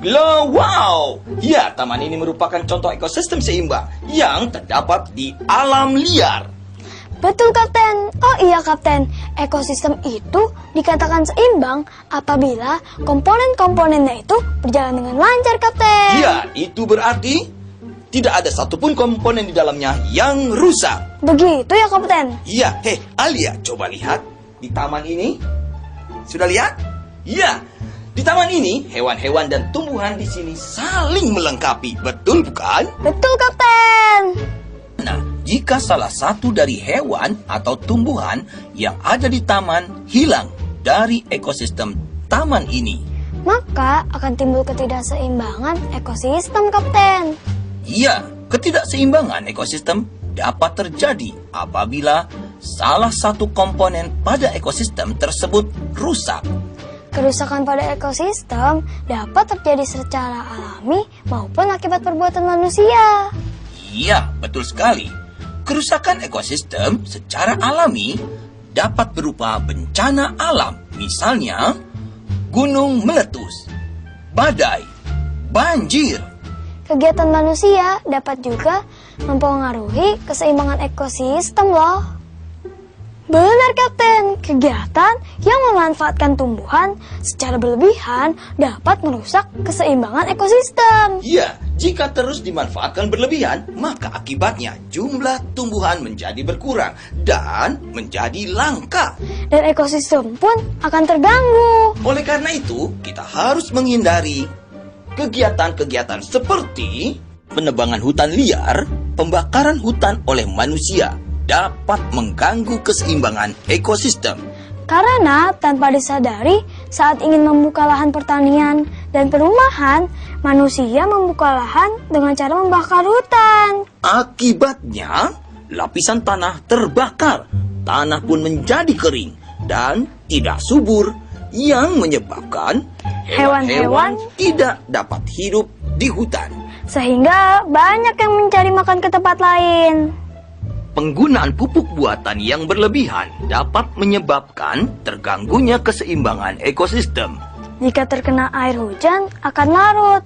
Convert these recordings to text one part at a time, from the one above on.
Baiklah, wow! Ya, taman ini merupakan contoh ekosistem seimbang yang terdapat di alam liar. Betul, Kapten. Oh iya, Kapten. Ekosistem itu dikatakan seimbang apabila komponen-komponennya itu berjalan dengan lancar, Kapten. Ya, itu berarti tidak ada satupun komponen di dalamnya yang rusak. Begitu ya, Kapten? Iya, Alia, coba lihat di taman ini. Sudah lihat? Ya, di taman ini hewan-hewan dan tumbuhan di sini saling melengkapi, betul bukan? Betul, Kapten. Nah, jika salah satu dari hewan atau tumbuhan yang ada di taman hilang dari ekosistem taman ini, Maka akan timbul ketidakseimbangan ekosistem, Kapten. iya, ketidakseimbangan ekosistem dapat terjadi apabila salah satu komponen pada ekosistem tersebut rusak. Kerusakan pada ekosistem dapat terjadi secara alami maupun akibat perbuatan manusia. Iya, betul sekali. Kerusakan ekosistem secara alami dapat berupa bencana alam, misalnya gunung meletus, badai, banjir. Kegiatan manusia dapat juga mempengaruhi keseimbangan ekosistem loh. Benar, Kapten. Kegiatan yang memanfaatkan tumbuhan secara berlebihan dapat merusak keseimbangan ekosistem. Iya, jika terus dimanfaatkan berlebihan, maka akibatnya jumlah tumbuhan menjadi berkurang dan menjadi langka. Dan ekosistem pun akan terganggu. Oleh karena itu, kita harus menghindari kegiatan-kegiatan seperti penebangan hutan liar, pembakaran hutan oleh manusia dapat mengganggu keseimbangan ekosistem. Karena tanpa disadari, saat ingin membuka lahan pertanian dan perumahan, manusia membuka lahan dengan cara membakar hutan. Akibatnya, lapisan tanah terbakar, tanah pun menjadi kering dan tidak subur, yang menyebabkan hewan-hewan tidak dapat hidup di hutan. Sehingga banyak yang mencari makan ke tempat lain. Penggunaan pupuk buatan yang berlebihan dapat menyebabkan terganggunya keseimbangan ekosistem. Jika terkena air hujan akan larut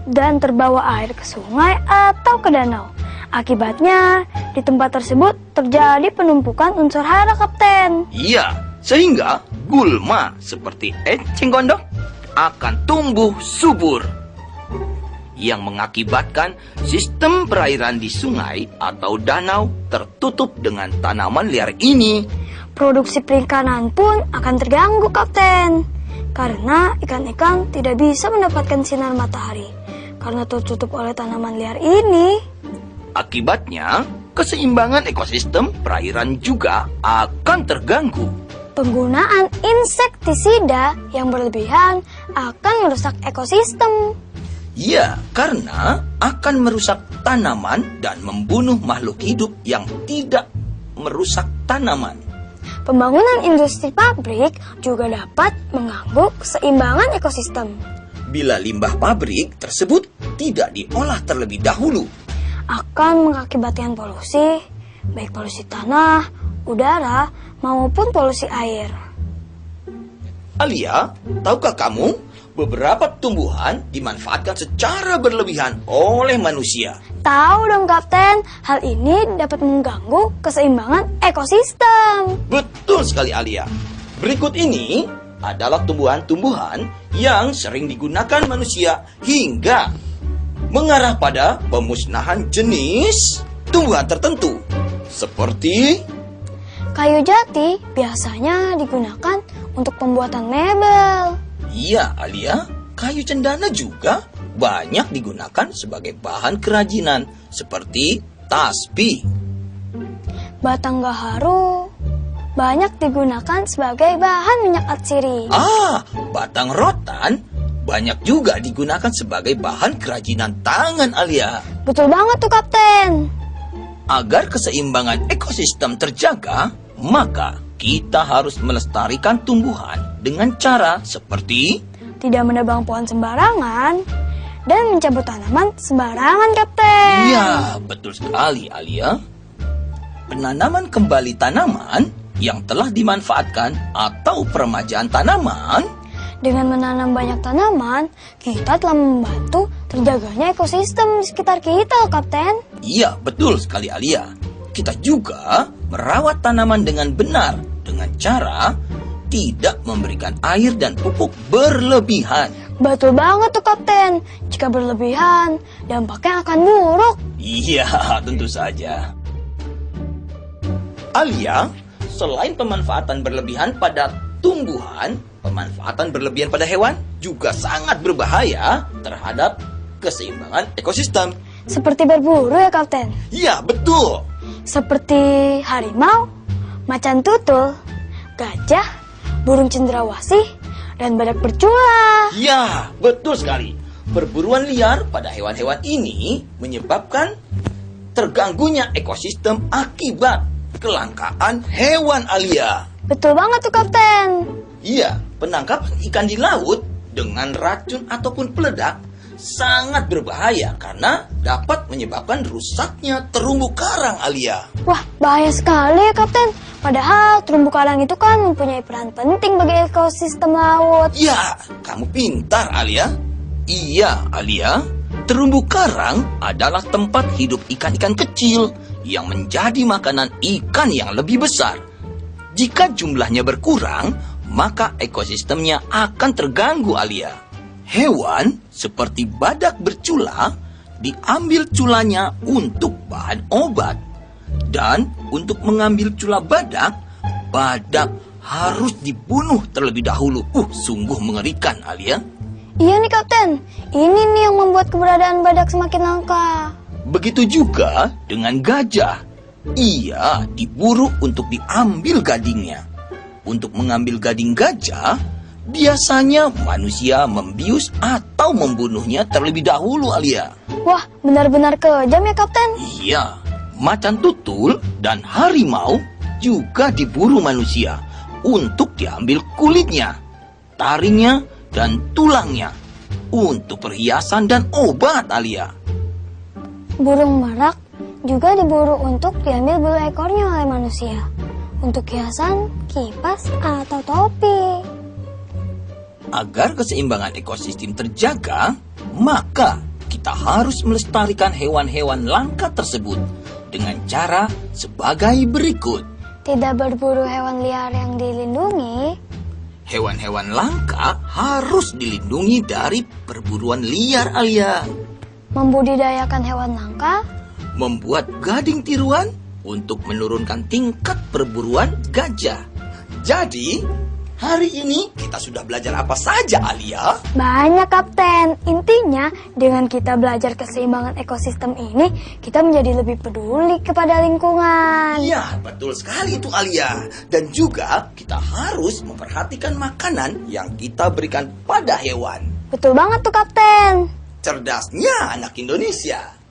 dan terbawa air ke sungai atau ke danau. Akibatnya, di tempat tersebut terjadi penumpukan unsur hara, Kapten. Iya, sehingga gulma seperti eceng gondok akan tumbuh subur, yang mengakibatkan sistem perairan di sungai atau danau tertutup dengan tanaman liar ini. Produksi perikanan pun akan terganggu, Kapten. Karena ikan-ikan tidak bisa mendapatkan sinar matahari karena tertutup oleh tanaman liar ini. Akibatnya, keseimbangan ekosistem perairan juga akan terganggu. Penggunaan insektisida yang berlebihan akan merusak ekosistem. Ya, karena akan merusak tanaman dan membunuh makhluk hidup yang tidak merusak tanaman. Pembangunan industri pabrik juga dapat mengganggu keseimbangan ekosistem. Bila limbah pabrik tersebut tidak diolah terlebih dahulu, Akan mengakibatkan polusi, baik polusi tanah, udara, maupun polusi air. Alia, tahukah kamu beberapa tumbuhan dimanfaatkan secara berlebihan oleh manusia? Tahu dong, Kapten, hal ini dapat mengganggu keseimbangan ekosistem. Betul sekali, Alia. Berikut ini adalah tumbuhan-tumbuhan yang sering digunakan manusia hingga mengarah pada pemusnahan jenis tumbuhan tertentu. Seperti Kayu jati biasanya digunakan untuk pembuatan mebel. iya, Alia, kayu cendana juga banyak digunakan sebagai bahan kerajinan seperti tasbih. Batang gaharu banyak digunakan sebagai bahan minyak atsiri. Batang rotan banyak juga digunakan sebagai bahan kerajinan tangan, Alia. Betul banget tuh, Kapten. Agar keseimbangan ekosistem terjaga, maka kita harus melestarikan tumbuhan dengan cara seperti Tidak menebang pohon sembarangan dan mencabut tanaman sembarangan, Kapten. iya, betul sekali, Alia. Penanaman kembali tanaman yang telah dimanfaatkan atau peremajaan tanaman Dengan menanam banyak tanaman, kita telah membantu terjaganya ekosistem di sekitar kita, Kapten. Iya, betul sekali Alia. Kita juga merawat tanaman dengan benar dengan cara tidak memberikan air dan pupuk berlebihan. Betul banget tuh, Kapten. Jika berlebihan, dampaknya akan buruk. Iya, tentu saja. Alia, selain pemanfaatan berlebihan pada tumbuhan, pemanfaatan berlebihan pada hewan juga sangat berbahaya terhadap keseimbangan ekosistem. Seperti berburu ya, Kapten. Iya, betul. Seperti harimau, macan tutul, gajah, burung cendrawasih, dan badak bercula. Ya, betul sekali. Perburuan liar pada hewan-hewan ini menyebabkan terganggunya ekosistem akibat kelangkaan hewan Alia. Betul banget tuh, Kapten. Iya, penangkapan ikan di laut dengan racun ataupun peledak sangat berbahaya karena dapat menyebabkan rusaknya terumbu karang Alia. Wah, bahaya sekali ya, Kapten. Padahal terumbu karang itu kan mempunyai peran penting bagi ekosistem laut. Ya, kamu pintar Alia. Iya, Alia. Terumbu karang adalah tempat hidup ikan-ikan kecil yang menjadi makanan ikan yang lebih besar. Jika jumlahnya berkurang, maka ekosistemnya akan terganggu Alia. Hewan seperti badak bercula diambil culanya untuk bahan obat. Dan untuk mengambil cula badak, badak harus dibunuh terlebih dahulu. Sungguh mengerikan Alia. Iya nih, Kapten. Ini nih yang membuat keberadaan badak semakin langka. Begitu juga dengan gajah. Ia diburu untuk diambil gadingnya. Untuk mengambil gading gajah, biasanya manusia membius atau membunuhnya terlebih dahulu Alia. Wah, benar-benar kejam ya, Kapten. Iya, macan tutul dan harimau juga diburu manusia untuk diambil kulitnya, taringnya, dan tulangnya untuk perhiasan dan obat Alia. Burung merak juga diburu untuk diambil bulu ekornya oleh manusia untuk hiasan, kipas, atau topi. Agar keseimbangan ekosistem terjaga, maka kita harus melestarikan hewan-hewan langka tersebut dengan cara sebagai berikut. Tidak berburu hewan liar yang dilindungi. Hewan-hewan langka harus dilindungi dari perburuan liar Alia. Membudidayakan hewan langka. Membuat gading tiruan untuk menurunkan tingkat perburuan gajah. Jadi, hari ini kita sudah belajar apa saja Alia? Banyak, Kapten. Intinya, dengan kita belajar keseimbangan ekosistem ini, kita menjadi lebih peduli kepada lingkungan. Iya, betul sekali itu Alia. Dan juga kita harus memperhatikan makanan yang kita berikan pada hewan. Betul banget tuh, Kapten. Cerdasnya anak Indonesia.